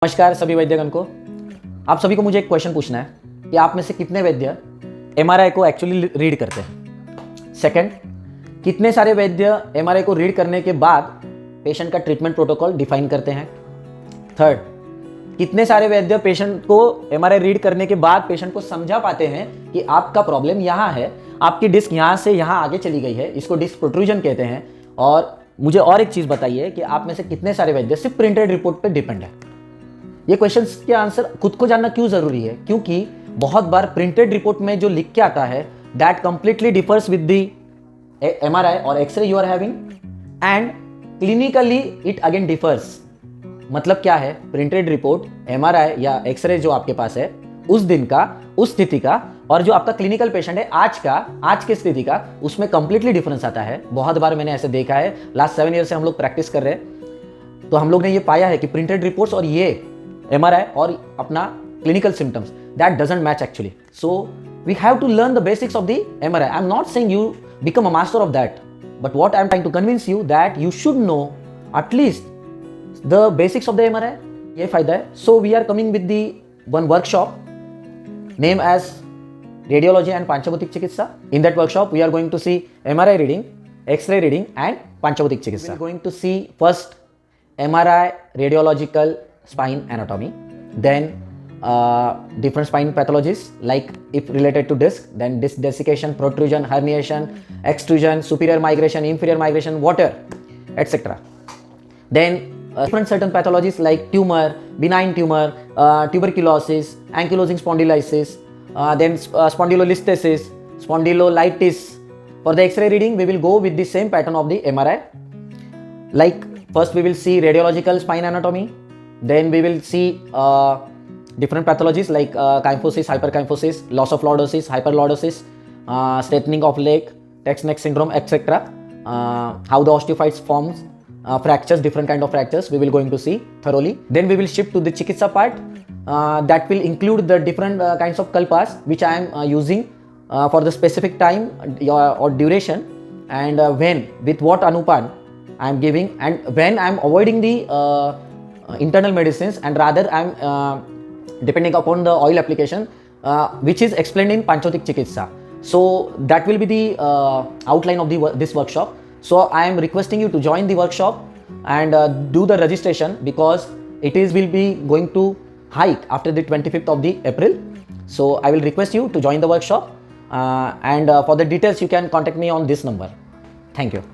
नमस्कार सभी वैद्यगण को। आप सभी को मुझे एक क्वेश्चन पूछना है कि आप में से कितने वैद्य एमआरआई को एक्चुअली रीड करते हैं। सेकंड, कितने सारे वैद्य एमआरआई को रीड करने के बाद पेशेंट का ट्रीटमेंट प्रोटोकॉल डिफाइन करते हैं। थर्ड, कितने सारे वैद्य पेशेंट को एमआरआई रीड करने के बाद पेशेंट को समझा पाते हैं कि आपका प्रॉब्लम यहाँ है, आपकी डिस्क यहाँ से यहाँ आगे चली गई है, इसको डिस्क प्रोट्रूजन कहते हैं। और मुझे और एक चीज़ बताइए कि आप में से कितने सारे वैद्य सिर्फ प्रिंटेड रिपोर्ट पर डिपेंड है। ये क्वेश्चंस के आंसर खुद को जानना क्यों जरूरी है? क्योंकि बहुत बार प्रिंटेड रिपोर्ट में जो लिख के आता है that completely differs with the MRI और X-ray you are having and clinically it again differs. मतलब क्या है? प्रिंटेड रिपोर्ट, एमआरआई या एक्सरे जो आपके पास है उस दिन का, उस स्थिति का, और जो आपका क्लिनिकल पेशेंट है आज की स्थिति का, उसमें कंप्लीटली डिफरेंस आता है। बहुत बार मैंने ऐसे देखा है। लास्ट 7 ईयर से हम लोग प्रैक्टिस कर रहे हैं, तो हम लोग ने ये पाया है कि प्रिंटेड रिपोर्ट्स और ये एमआरआई और अपना clinical symptoms that doesn't match actually. So we have to learn the basics of the MRI. I am not saying you become a master of that, but what I am trying to convince you that you should know at least the basics of the MRI. ये फायदा है। So we are coming with the one workshop name as radiology and पांचभौतिक चिकित्सा. In that workshop we are going to see MRI reading, X-ray reading and पांचभौतिक चिकित्सा. We are going to see first MRI radiological spine anatomy, then different spine pathologies like if related to disc, then disc desiccation, protrusion, herniation, extrusion, superior migration, inferior migration, water, etc. Then different certain pathologies like tumor, benign tumor, tuberculosis, ankylosing spondylosis, then spondylolisthesis, spondylolysis. For the X-ray reading, we will go with the same pattern of the MRI. Like first we will see radiological spine anatomy, then we will see different pathologies like kyphosis, hyperkyphosis, loss of lordosis, hyperlordosis, straightening of leg, text neck syndrome, etc. How the osteophytes forms, fractures, different kind of fractures we will going to see thoroughly. Then we will shift to the chikitsa part. That will include the different kinds of kalpas which I am using for the specific time or duration, and when, with what anupan I am giving, and when I am avoiding the internal medicines and rather I am depending upon the oil application which is explained in Panchotik Chikitsa. So that will be the outline of this workshop. So I am requesting you to join the workshop and do the registration, because it will be going to hike after the 25th of the April. So I will request you to join the workshop and for the details you can contact me on this number. Thank you.